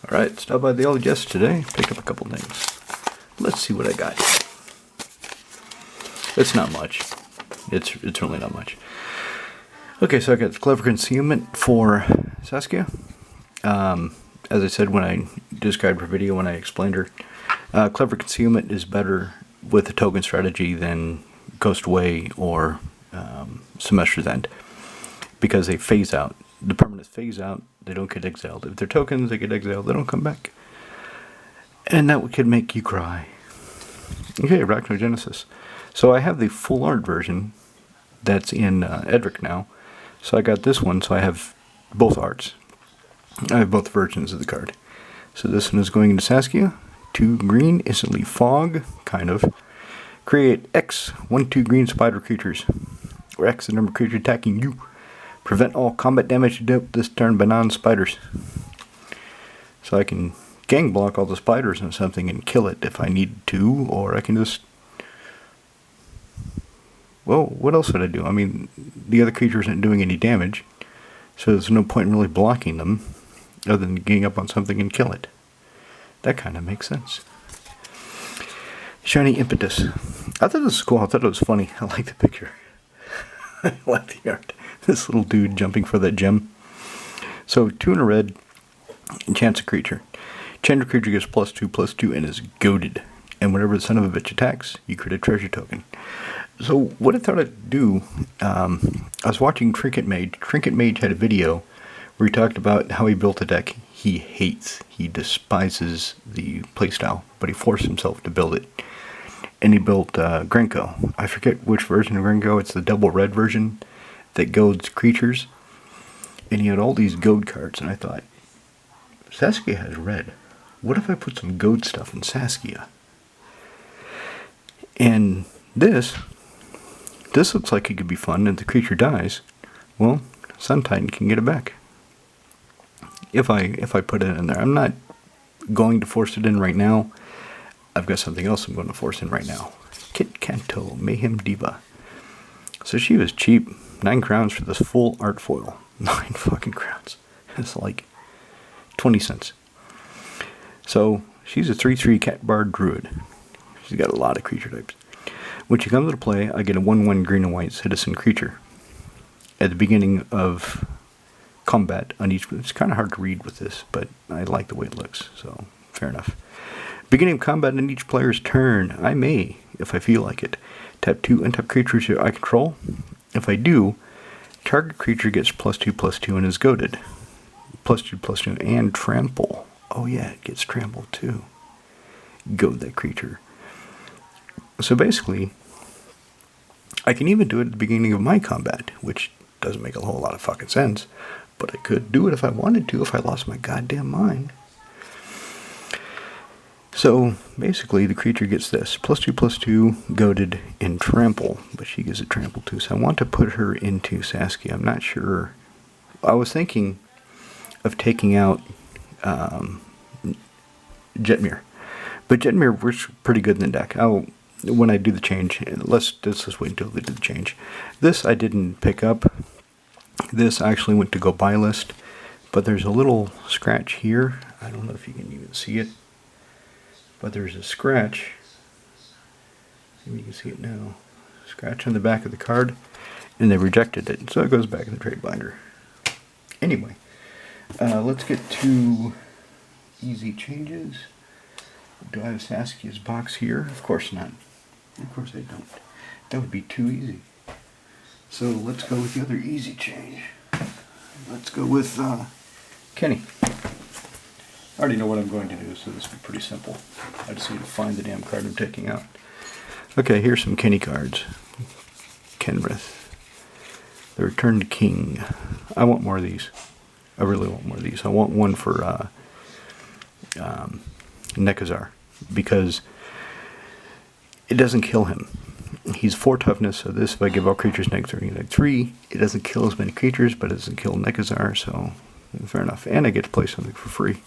Alright, stop by the old Jess today, pick up a couple things. Let's see what I got. It's not much. It's really not much. Okay, so I got Clever Concealment for Saskia. As I said when I described her video, when I explained her, Clever Concealment is better with the token strategy than Ghost Away or Semester's End, because they phase out. The permanents phase out, they don't get exiled. If they're tokens, they get exiled, they don't come back. And that could make you cry. Okay, Arachnogenesis. So I have the full art version that's in Edric now. So I got this one, so I have both arts. I have both versions of the card. So this one is going into Saskia. 2 green, instantly fog, kind of. Create X, 1/2 green spider creatures. Where X is the number of creatures attacking you. Prevent all combat damage dealt this turn by non-spiders. So I can gang block all the spiders on something and kill it if I need to, or I can just... Well, what else would I do? I mean, the other creature isn't doing any damage, so there's no point in really blocking them, other than getting up on something and kill it. That kind of makes sense. Shiny Impetus. I thought this was cool. I thought it was funny. I like the picture. I like the art. This little dude jumping for that gem. So 2 in a red, enchants a creature. Enchant a creature gets +2/+2 and is goaded. And whenever the son of a bitch attacks, you create a treasure token. So what I thought I'd do, I was watching Trinket Mage. Trinket Mage had a video where he talked about how he built a deck he hates. He despises the playstyle, but he forced himself to build it. And he built Grenko. I forget which version of Grenko. It's the double red version that goads creatures. And he had all these goad cards, and I thought, Saskia has red. What if I put some goad stuff in Saskia? And this looks like it could be fun, and the creature dies. Well, Sun Titan can get it back. If I put it in there. I'm not going to force it in right now. I've got something else I'm going to force in right now. Kit Kanto, Mayhem Diva. So she was cheap. 9 crowns for this full art foil. 9 fucking crowns. It's like 20 cents. So she's a 3/3 Cat Bard Druid. She's got a lot of creature types. When she comes into play, I get a 1/1 green and white citizen creature. At the beginning of combat on each... It's kind of hard to read with this, but I like the way it looks, so fair enough. Beginning of combat on each player's turn, I may, if I feel like it, tap 2 untap creatures I control. If I do, target creature gets +2/+2 and is goaded. +2/+2 and trample. Oh yeah, it gets trampled too. Goad that creature. So basically, I can even do it at the beginning of my combat, which doesn't make a whole lot of fucking sense, but I could do it if I wanted to, if I lost my goddamn mind. So basically, the creature gets this +2/+2, goaded, and trample, but she gets a trample too. So I want to put her into Saskia. I'm not sure. I was thinking of taking out Jetmir, but Jetmir works pretty good in the deck. When I do the change, let's just wait until they do the change. This I didn't pick up. This actually went to go buy list, but there's a little scratch here. I don't know if you can even see it. But there's a scratch. Maybe you can see it now. Scratch on the back of the card, and they rejected it, so it goes back in the trade binder. Anyway, let's get to easy changes. Do I have Saskia's box here? Of course not. Of course I don't. That would be too easy. So let's go with the other easy change. Let's go with Kenny. I already know what I'm going to do, so this will be pretty simple. I just need to find the damn card I'm taking out. Okay, here's some Kenny cards. Kenrith. The Returned King. I want more of these. I really want more of these. I want one for Nekazar, because it doesn't kill him. He's 4 toughness, so this, if I give all creatures -3, it doesn't kill as many creatures, but it doesn't kill Nekazar, so fair enough. And I get to play something for free.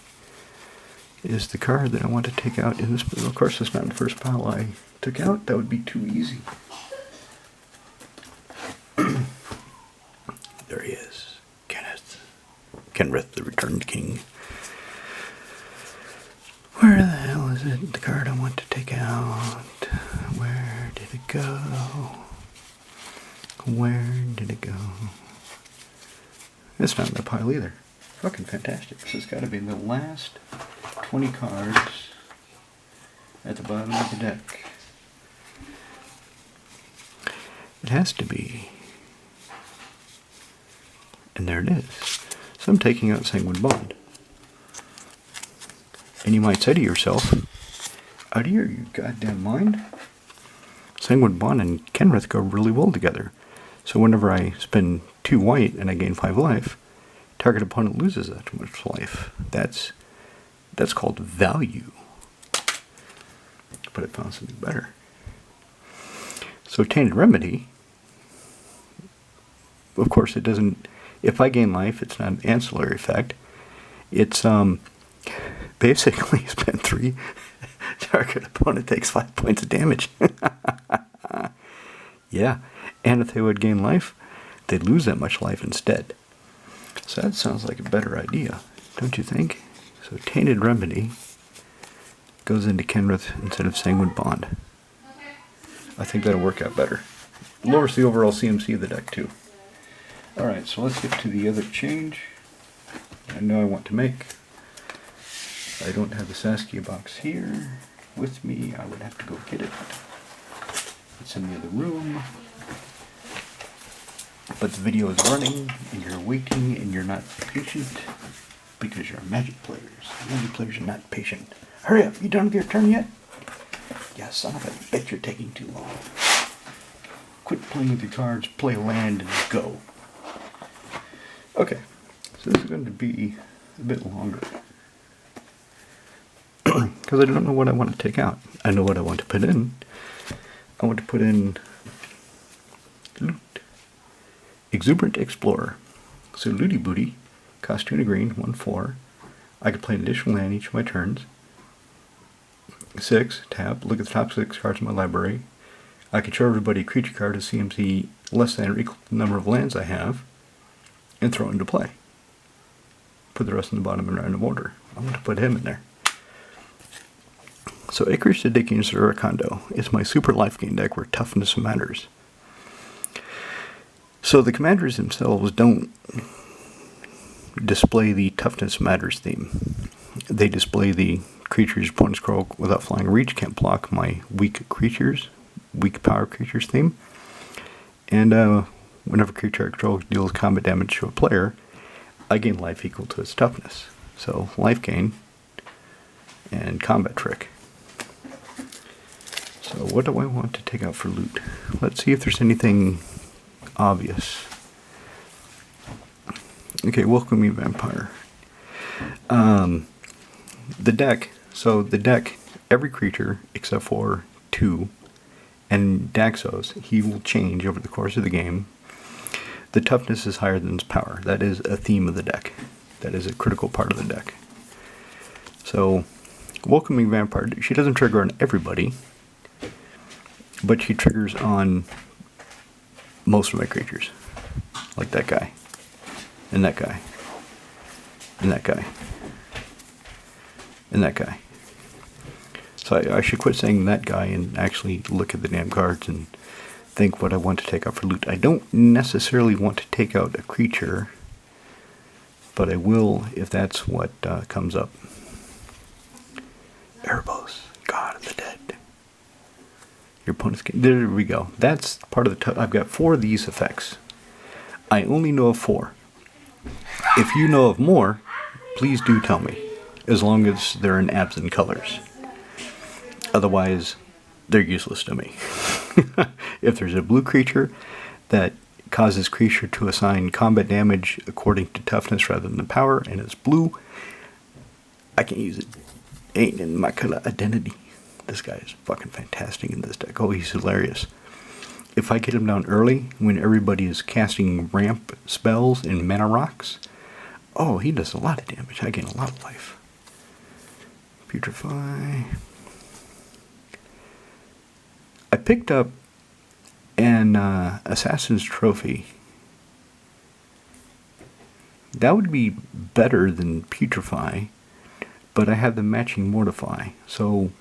Is the card that I want to take out in this... Of course, it's not in the first pile I took out. That would be too easy. There he is. Kenrith, the Returned King. is it? The card I want to take out. Where did it go? Where did it go? It's not in the pile either. Fucking fantastic. This has got to be the last 20 cards at the bottom of the deck. It has to be. And there it is. So I'm taking out Sanguine Bond. And you might say to yourself, out of your goddamn mind? Sanguine Bond and Kenrith go really well together. So whenever I spend 2 white and I gain 5 life, target opponent loses that much life. That's called value. But I found something better. So Tainted Remedy, of course it doesn't, if I gain life, it's not an ancillary effect. It's basically spend 3, target opponent takes 5 points of damage. Yeah, and if they would gain life, they'd lose that much life instead. So that sounds like a better idea, don't you think? So Tainted Remedy goes into Kenrith instead of Sanguine Bond. I think that'll work out better. Lowers the overall CMC of the deck too. Alright, so let's get to the other change I know I want to make. I don't have the Saskia box here with me. I would have to go get it. It's in the other room. But the video is running, and you're waiting, and you're not patient, because you're Magic players. Magic players are not patient. Hurry up, you done with your turn yet? Yeah, son of a bitch, you're taking too long. Quit playing with your cards, play land, and go. Okay, so this is going to be a bit longer. Because I don't know what I want to take out. I know what I want to put in. I want to put in Loot. Exuberant Explorer. So Looty Booty, cost 2 and a green, 1/4. I could play an additional land each of my turns. 6, tap, look at the top 6 cards in my library. I could show everybody a creature card of CMC less than or equal to the number of lands I have, and throw it into play. Put the rest in the bottom in random order. I want to put him in there. So Acreage to Digging Zurakondo is my super life gain deck where toughness matters. So the commanders themselves don't display the toughness matters theme. They display the creatures opponents control without flying reach can't block my weak creatures, weak power creatures theme. And whenever creature I control deals combat damage to a player, I gain life equal to its toughness. So life gain and combat trick. So what do I want to take out for loot? Let's see if there's anything obvious. Okay, Welcome Me Vampire. The deck, every creature except for 2 and Daxos, he will change over the course of the game. The toughness is higher than its power. That is a theme of the deck. That is a critical part of the deck. So, Welcoming Vampire, she doesn't trigger on everybody, but she triggers on most of my creatures. Like that guy. And that guy. And that guy. And that guy. So I should quit saying that guy and actually look at the damn cards and think what I want to take out for loot. I don't necessarily want to take out a creature, but I will if that's what comes up. Erebos, God of the Dead. Your opponent's game. There we go. That's part of the... I've got 4 of these effects. I only know of 4. If you know of more, please do tell me. As long as they're in absent colors. Otherwise, they're useless to me. If there's a blue creature that causes creature to assign combat damage according to toughness rather than power, and it's blue, I can use it. Ain't in my color identity. This guy is fucking fantastic in this deck. Oh, he's hilarious. If I get him down early, when everybody is casting ramp spells and mana rocks, oh, he does a lot of damage. I gain a lot of life. Putrefy. I picked up an Assassin's Trophy. That would be better than Putrefy, but I have the matching Mortify. So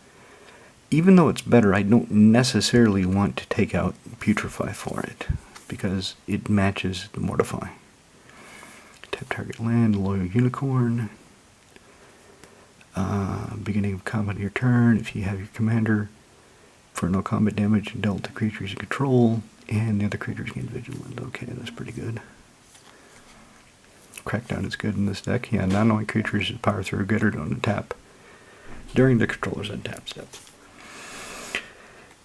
even though it's better, I don't necessarily want to take out Putrefy for it, because it matches the Mortify. Tap target land, Loyal Unicorn. Beginning of combat of your turn, if you have your commander, for no combat damage dealt to creatures you control, and the other creatures gain vigilant. Okay, that's pretty good. Crackdown is good in this deck. Yeah, non-knowing creatures power through get or don't tap during the controller's untap step.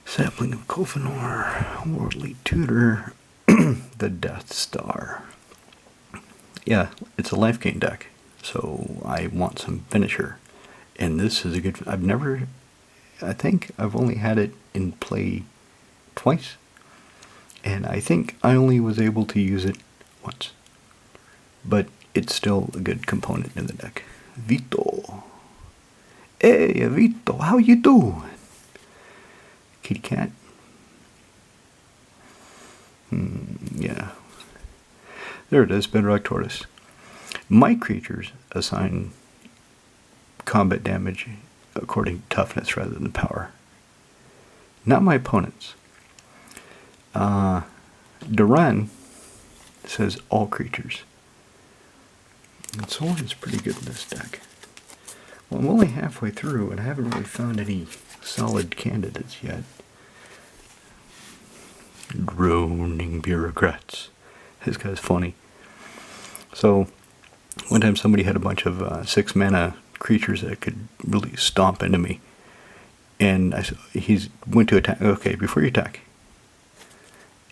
Sapling of Kofanor, Worldly Tutor, the Death Star. Yeah, it's a life gain deck, so I want some finisher. And this is a good... I think I've only had it in play twice. And I think I only was able to use it once. But it's still a good component in the deck. Vito. Hey, Vito, how you doing? Kitty cat. Yeah. There it is, Bedrock Tortoise. My creatures assign combat damage according to toughness rather than power. Not my opponents. Duran says all creatures. And Soul is pretty good in this deck. Well, I'm only halfway through and I haven't really found any solid candidates yet. Droning bureaucrats. This guy's funny. So, one time somebody had a bunch of 6 mana creatures that could really stomp into me. And he went to attack. Okay, before you attack,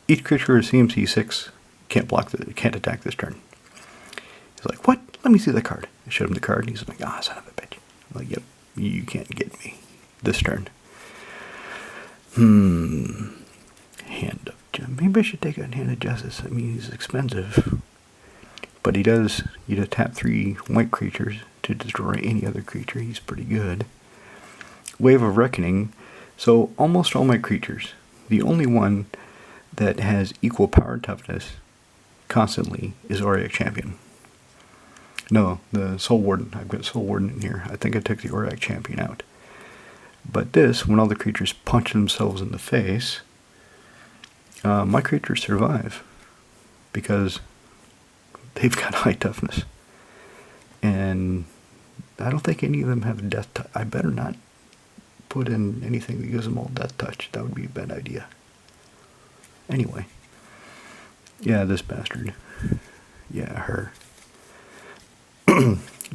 each creature who CMC 6 can't attack this turn. He's like, what? Let me see the card. I showed him the card, and he's like, son of a bitch. I'm like, yep, you can't get me this turn. Hand of Justice. Maybe I should take out Hand of Justice. I mean, he's expensive. But he does, you just tap 3 white creatures to destroy any other creature. He's pretty good. Wave of Reckoning. So almost all my creatures, the only one that has equal power and toughness constantly is Auric Champion. No, the Soul Warden. I've got Soul Warden in here. I think I took the Auric Champion out. But this, when all the creatures punch themselves in the face, my creatures survive because they've got high toughness. And I don't think any of them have death touch. I better not put in anything that gives them all death touch. That would be a bad idea. Anyway. Yeah, this bastard. Yeah, her.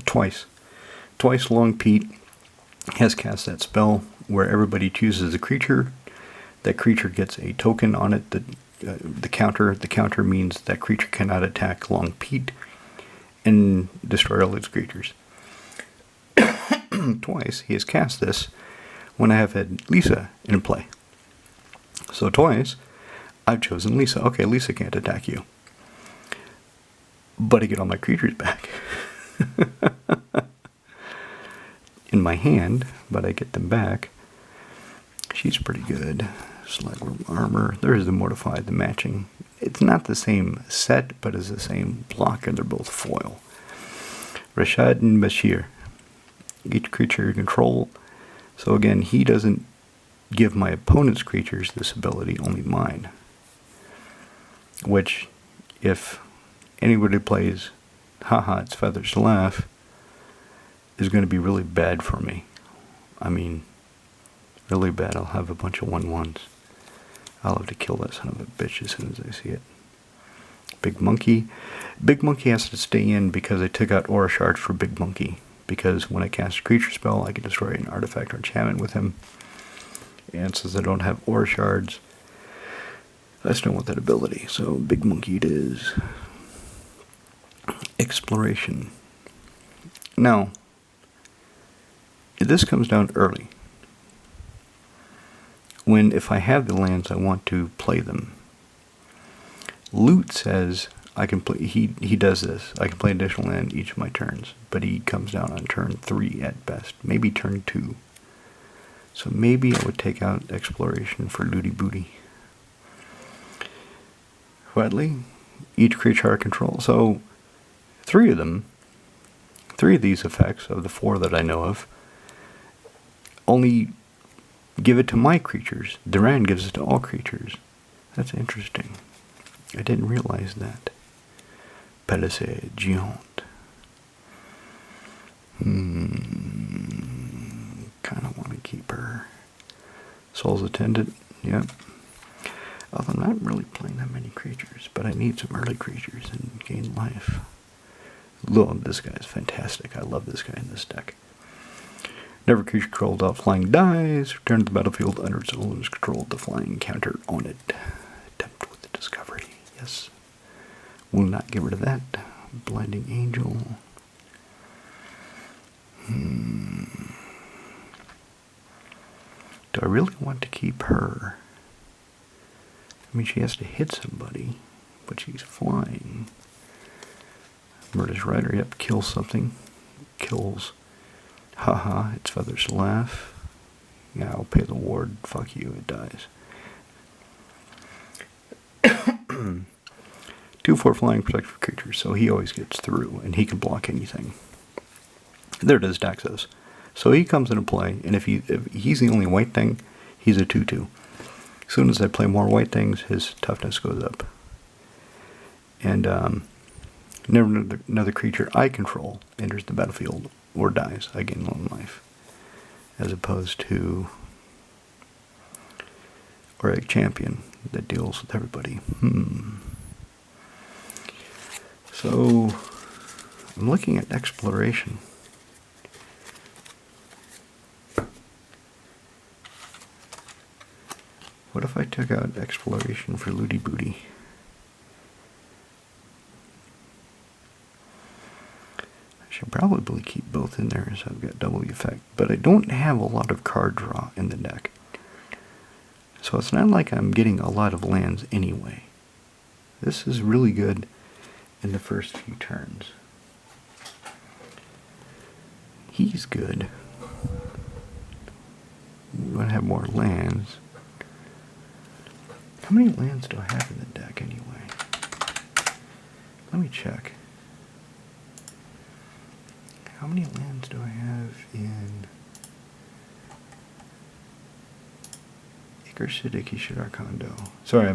Twice. Long Pete has cast that spell where everybody chooses a creature. That creature gets a token on it. The counter means that creature cannot attack Long Pete and destroy all its creatures. Twice he has cast this when I have had Lisa in play. So twice I've chosen Lisa. Okay, Lisa can't attack you. But I get all my creatures back. In my hand, but I get them back. She's pretty good. Slagworm Armor. There's the Mortify, the matching. It's not the same set, but it's the same block, and they're both foil. Rashad and Bashir. Each creature you control. So again, he doesn't give my opponent's creatures this ability, only mine. Which, if anybody plays haha, it's feathers to laugh, is going to be really bad for me. I mean, really bad. I'll have a bunch of 1/1s. I'll have to kill that son of a bitch as soon as I see it. Big Monkey. Big Monkey has to stay in because I took out Aura Shards for Big Monkey. Because when I cast a creature spell, I can destroy an artifact or enchantment with him. And since I don't have Aura Shards, I still want that ability. So Big Monkey it is. Exploration. Now, this comes down early. If I have the lands, I want to play them. Loot says I can play. He does this. I can play additional land each of my turns, but he comes down on turn 3 at best, maybe turn 2. So maybe I would take out Exploration for Looty Booty. Wetly, each creature I control. So 3 of these effects of the 4 that I know of, only give it to my creatures. Duran gives it to all creatures. That's interesting. I didn't realize that. Pelissé Giant. Kind of want to keep her. Soul's Attendant. Yep. Although I'm not really playing that many creatures, but I need some early creatures and gain life. Look, this guy is fantastic. I love this guy in this deck. Never creature controlled off flying dies. Return to the battlefield under its owner's control. The flying counter on it. Attempt with the discovery. Yes. Will not get rid of that. Blinding Angel. Do I really want to keep her? I mean, she has to hit somebody, but she's flying. Murderous Rider, yep, kills something. Kills. Haha, its feathers laugh. Yeah, I'll pay the ward. Fuck you, it dies. 2/4 flying protective creature, so he always gets through, and he can block anything. There it is, Daxos. So he comes into play, and if he's the only white thing, he's a 2/2. As soon as I play more white things, his toughness goes up. And never another creature I control enters the battlefield or dies. I gain 1 life. As opposed to Oreg Champion that deals with everybody. So I'm looking at exploration. What if I took out exploration for Looty Booty? I should probably keep both in there so I've got double the effect. But I don't have a lot of card draw in the deck. So it's not like I'm getting a lot of lands anyway. This is really good in the first few turns. He's good. I'm going to have more lands. How many lands do I have in the deck anyway? Let me check. How many lands do I have in Acre Siddiqui Shidar Kondo? Sorry,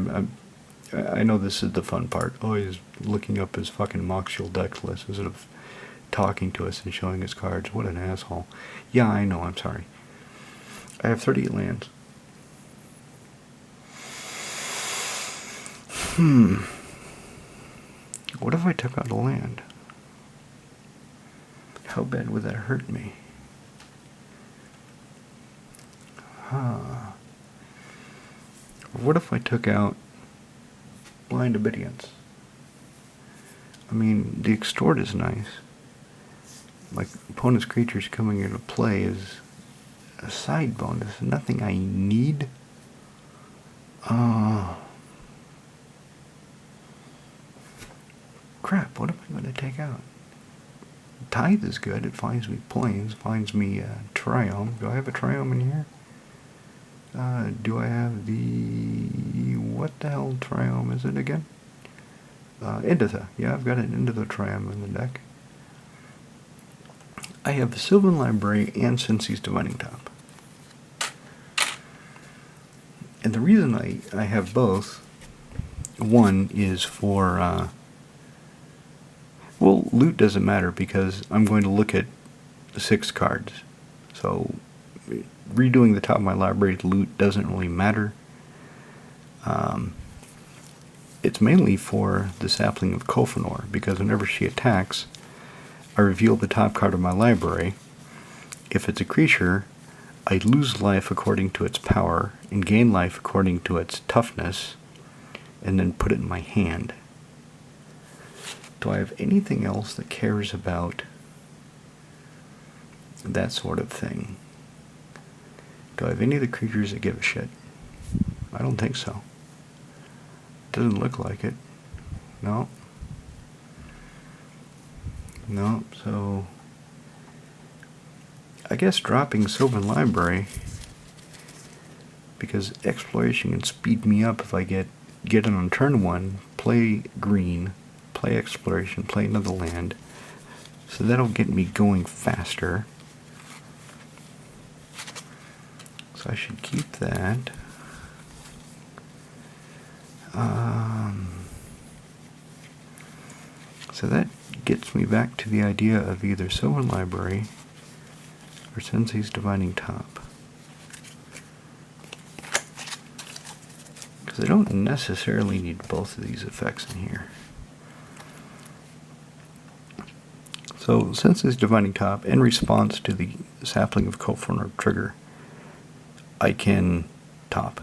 I know this is the fun part. Always looking up his fucking Moxial deck list instead of talking to us and showing his cards. What an asshole. Yeah, I know, I'm sorry. I have 38 lands. What if I took out a land? How bad would that hurt me? Or what if I took out Blind Obedience? I mean, the Extort is nice. Like, opponent's creatures coming into play is a side bonus. Nothing I need. Crap, what am I going to take out? Tithe is good. It finds me planes, finds me Triome. Do I have a Triome in here? Do I have the... what the hell Triome is it again? Inditha. Yeah, I've got an Inditha Triome in the deck. I have the Sylvan Library and Cincy's Divining Top. And the reason I have both, one is for... well, loot doesn't matter because I'm going to look at 6 cards. So, redoing the top of my library to loot doesn't really matter. It's mainly for the Sapling of Kofanor, because whenever she attacks, I reveal the top card of my library. If it's a creature, I lose life according to its power, and gain life according to its toughness, and then put it in my hand. Do I have anything else that cares about that sort of thing? Do I have any of the creatures that give a shit? I don't think so. Doesn't look like it. No. No, so... I guess dropping Sylvan Library, because exploration can speed me up if I get it on turn 1, play green, play exploration, play another land. So that'll get me going faster. So So I should keep that. So that gets me back to the idea of either Sylvan Library or Sensei's Divining Top. Because I don't necessarily need both of these effects in here. So Sensei's Divining Top, in response to the Sapling of Kofurner trigger, I can top.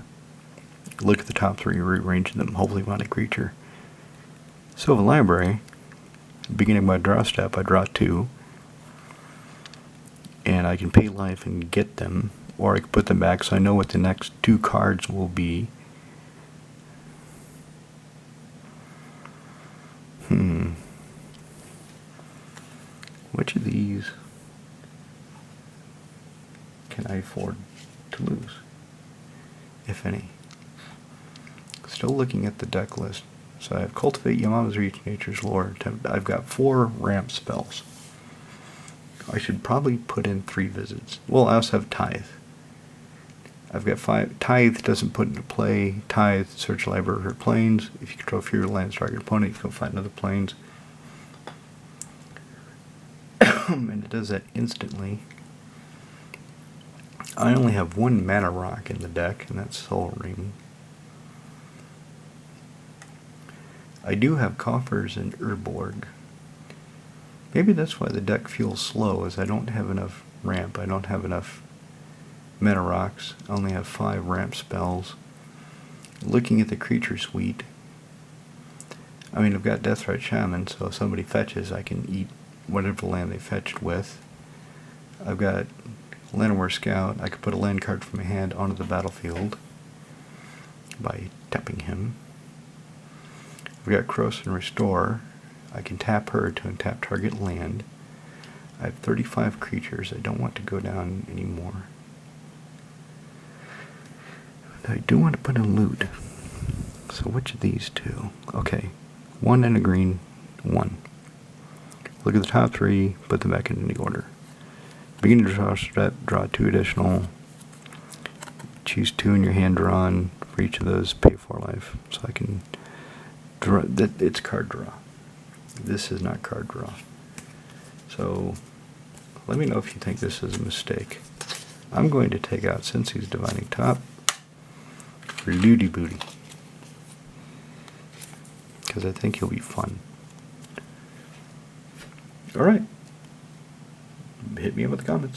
Look at the top three, rearrange them, hopefully find a creature. Sylvan Library, beginning my draw step, I draw 2. And I can pay life and get them, or I can put them back so I know what the next 2 cards will be. Which of these can I afford to lose, if any? Still looking at the deck list. So I have Cultivate, Yamama's Reach, Nature's Lore. I've got 4 ramp spells. I should probably put in 3 visits. Well, I also have Tithe. I've got 5. Tithe doesn't put into play. Tithe, search library for planes. If you control fewer lands, target opponent, you can go find other planes. And it does that instantly. I only have 1 mana rock in the deck, and that's Soul Ring. I do have Coffers and Urborg. Maybe that's why the deck feels slow, is I don't have enough ramp. I don't have enough mana rocks. I only have 5 ramp spells. Looking at the creature suite, I mean, I've got Deathrite Shaman, so if somebody fetches, I can eat whatever land they fetched with. I've got Llanowar Scout. I could put a land card from my hand onto the battlefield by tapping him. I've got Cross and Restore. I can tap her to untap target land. I have 35 creatures. I don't want to go down anymore. But I do want to put in loot. So which of these 2? Okay. 1 and a green, 1. Look at the top 3, put them back in any order. Beginning to draw step, draw 2 additional. Choose 2 in your hand drawn for each of those, pay 4 life. So I can draw, it's card draw. This is not card draw. So let me know if you think this is a mistake. I'm going to take out Sensei's Divining Top for Looty Booty, because I think he'll be fun. Alright. Hit me up with the comments.